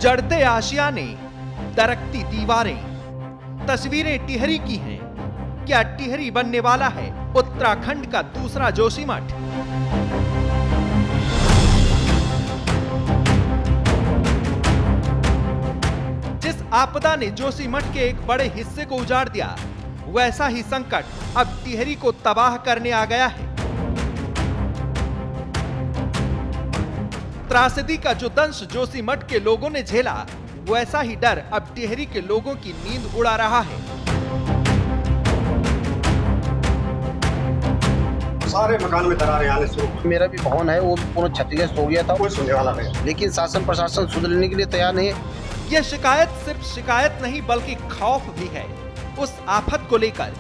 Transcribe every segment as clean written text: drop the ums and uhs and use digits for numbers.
उजड़ते आशियाने, दरकती दीवारें, तस्वीरें टिहरी की हैं। क्या टिहरी बनने वाला है उत्तराखंड का दूसरा जोशीमठ? जिस आपदा ने जोशीमठ के एक बड़े हिस्से को उजाड़ दिया, वैसा ही संकट अब टिहरी को तबाह करने आ गया है। त्रासदी का जो दंश जोशीमठ के लोगों ने झेला, वैसा ही डर अब टिहरी के लोगों की नींद उड़ा रहा है। सारे मकान में दरारें आने शुरू। मेरा भी भवन है, वो भी पूरा क्षतिग्रस्त हो गया था। कोई सुनने वाला नहीं, लेकिन शासन प्रशासन सुधरने के लिए तैयार नहीं है। यह शिकायत सिर्फ शिकायत नहीं बल्कि खौफ भी है उस आफत को लेकर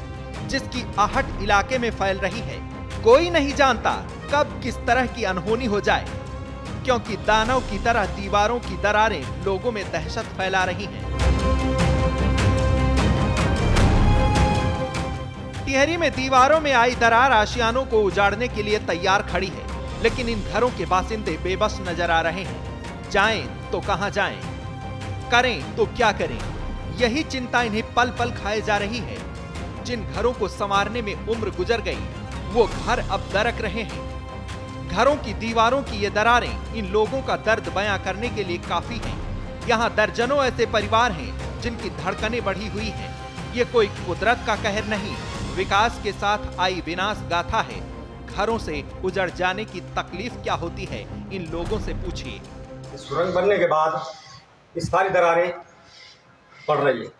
जिसकी आहट इलाके में फैल रही है। कोई नहीं जानता कब किस तरह की अनहोनी हो जाए, क्योंकि दानव की तरह दीवारों की दरारें लोगों में दहशत फैला रही हैं। टिहरी में दीवारों में आई दरार आशियानों को उजाड़ने के लिए तैयार खड़ी है, लेकिन इन घरों के बासिंदे बेबस नजर आ रहे हैं। जाएं तो कहां जाएं, करें तो क्या करें, यही चिंता इन्हें पल पल खाए जा रही है। जिन घरों को संवारने में उम्र गुजर गई, वो घर अब दरक रहे हैं। घरों की दीवारों की ये दरारें इन लोगों का दर्द बयां करने के लिए काफी हैं। यहाँ दर्जनों ऐसे परिवार हैं जिनकी धड़कनें बढ़ी हुई हैं। ये कोई कुदरत का कहर नहीं, विकास के साथ आई विनाश गाथा है। घरों से उजड़ जाने की तकलीफ क्या होती है, इन लोगों से पूछिए। सुरंग बनने के बाद ये सारी दरारें पड़ रही है,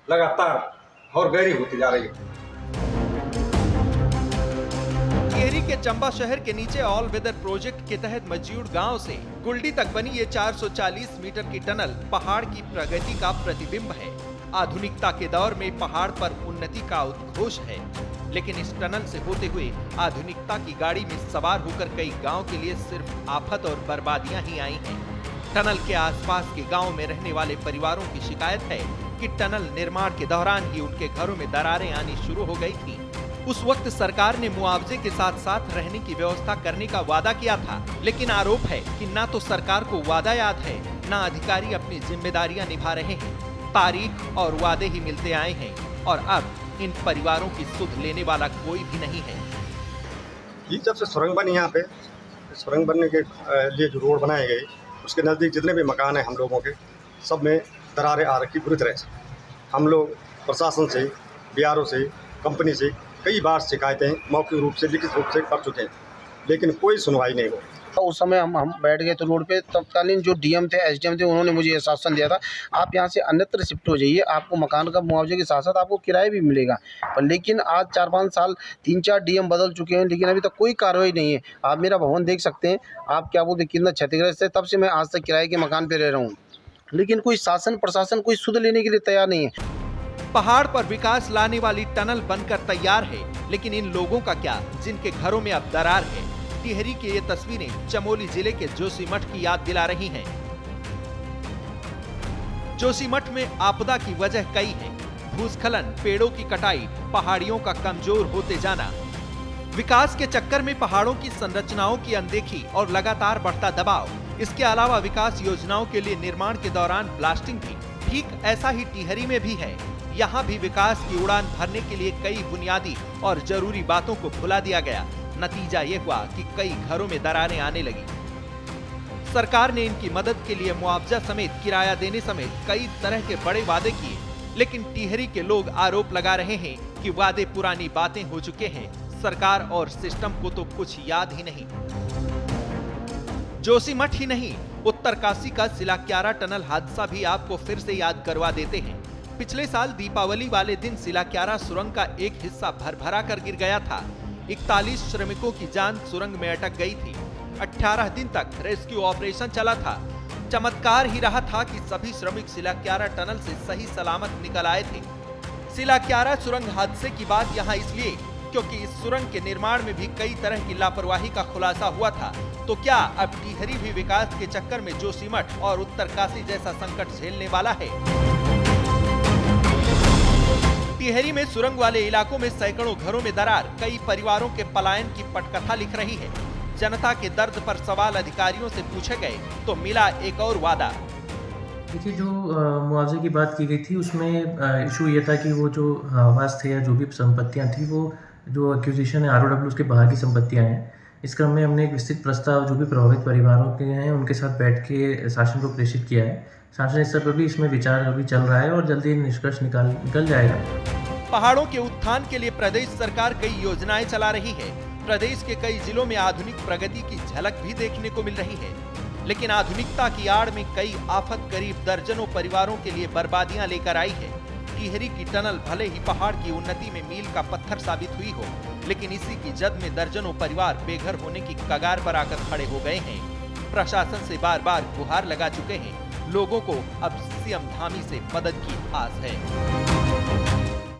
लगातार और गहरी होती जा रही है। टिहरी के चंबा शहर के नीचे ऑल वेदर प्रोजेक्ट के तहत मज्यूड़ गांव से गुलडी तक बनी ये 440 मीटर की टनल पहाड़ की प्रगति का प्रतिबिंब है। आधुनिकता के दौर में पहाड़ पर उन्नति का उद्घोष है, लेकिन इस टनल से होते हुए आधुनिकता की गाड़ी में सवार होकर कई गांव के लिए सिर्फ आफत और बर्बादियां ही आई हैं। टनल के आसपास के गांव में रहने वाले परिवारों की शिकायत है कि टनल निर्माण के दौरान ही उनके घरों में दरारें आनी शुरू हो गई थी। उस वक्त सरकार ने मुआवजे के साथ साथ रहने की व्यवस्था करने का वादा किया था, लेकिन आरोप है कि ना तो सरकार को वादा याद है, ना अधिकारी अपनी जिम्मेदारियां निभा रहे हैं। तारीख और वादे ही मिलते आए हैं और अब इन परिवारों की सुध लेने वाला कोई भी नहीं है। ये जब से सुरंग बनी, यहाँ पे सुरंग बनने के लिए जो रोड बनाए गए, उसके नज़दीक जितने भी मकान हैं हम लोगों के, सब में दरारें आ रखी बुरी तरह से। हम लोग प्रशासन से, बीआरओ से, कंपनी से कई बार शिकायतें मौखिक रूप से, लिखित रूप से कर चुके हैं, लेकिन कोई सुनवाई नहीं हो। तो उस समय हम बैठ गए तो रोड पे तत्कालीन जो डीएम थे, एसडीएम थे, उन्होंने मुझे आश्वासन दिया था आप यहाँ से अन्यत्र शिफ्ट हो जाइए, आपको मकान का मुआवजे के साथ साथ आपको किराया भी मिलेगा। पर लेकिन आज 4-5 साल 3-4 डीएम बदल चुके हैं, लेकिन अभी तक कोई कार्रवाई नहीं है। आप मेरा भवन देख सकते हैं, आप क्या बोलते कितना क्षतिग्रस्त है। तब से मैं आज तक किराए के मकान पर रह रहा हूँ, लेकिन कोई शासन प्रशासन कोई सुध लेने के लिए तैयार नहीं है। पहाड़ पर विकास लाने वाली टनल बनकर तैयार है, लेकिन इन लोगों का क्या जिनके घरों में अब दरार है। टिहरी की ये तस्वीरें चमोली जिले के जोशीमठ की याद दिला रही हैं। जोशीमठ में आपदा की वजह कई है। भूस्खलन, पेड़ों की कटाई, पहाड़ियों का कमजोर होते जाना, विकास के चक्कर में पहाड़ों की संरचनाओं की अनदेखी और लगातार बढ़ता दबाव। इसके अलावा विकास योजनाओं के लिए निर्माण के दौरान ब्लास्टिंग भी। ठीक ऐसा ही टिहरी में भी है। यहाँ भी विकास की उड़ान भरने के लिए कई बुनियादी और जरूरी बातों को भुला दिया गया। नतीजा ये हुआ कि कई घरों में दरारें आने लगी। सरकार ने इनकी मदद के लिए मुआवजा समेत, किराया देने समेत कई तरह के बड़े वादे किए, लेकिन टिहरी के लोग आरोप लगा रहे हैं कि वादे पुरानी बातें हो चुके हैं। सरकार और सिस्टम को तो कुछ याद ही नहीं। जोशीमठ ही नहीं, उत्तरकाशी का सिलाक्यारा टनल हादसा भी आपको फिर से याद करवा देते हैं। पिछले साल दीपावली वाले दिन सिलाक्यारा सुरंग का एक हिस्सा भरभरा कर गिर गया था। 41 श्रमिकों की जान सुरंग में अटक गई थी। 18 दिन तक रेस्क्यू ऑपरेशन चला था। चमत्कार ही रहा था कि सभी श्रमिक सिलाक्यारा टनल से सही सलामत निकल आए थे। सिलाक्यारा सुरंग हादसे की बात यहाँ इसलिए क्योंकि इस सुरंग के निर्माण में भी कई तरह की लापरवाही का खुलासा हुआ था। तो क्या अब टिहरी भी विकास के चक्कर में जोशीमठ और उत्तरकाशी जैसा संकट झेलने वाला है? टिहरी में सुरंग वाले इलाकों में सैकड़ों घरों में दरार कई परिवारों के पलायन की पटकथा लिख रही है। जनता के दर्द पर सवाल अधिकारियों से पूछे गए तो मिला एक और वादा। देखिए जो मुआवजे की बात की गई थी उसमें इशू ये था कि वो जो आवास थे या जो भी संपत्तियां थी वो जो एक्विजिशन है आरओडब्ल्यू के बाहर की संपत्तियां हैं। इस क्रम में हमने एक विस्तृत प्रस्ताव जो भी प्रभावित परिवारों के हैं उनके साथ बैठ के शासन को प्रेषित किया है। शासन स्तर पर भी इसमें विचार अभी चल रहा है और जल्दी निष्कर्ष निकल जाएगा। पहाड़ों के उत्थान के लिए प्रदेश सरकार कई योजनाएं चला रही है। प्रदेश के कई जिलों में आधुनिक प्रगति की झलक भी देखने को मिल रही है, लेकिन आधुनिकता की आड़ में कई आफत करीब दर्जनों परिवारों के लिए बर्बादियां लेकर आई है। टिहरी की टनल भले ही पहाड़ की उन्नति में मील का पत्थर साबित हुई हो, लेकिन इसी की जद में दर्जनों परिवार बेघर होने की कगार पर आकर खड़े हो गए हैं। प्रशासन से बार बार गुहार लगा चुके हैं। लोगों को अब सीएम धामी से मदद की आस है।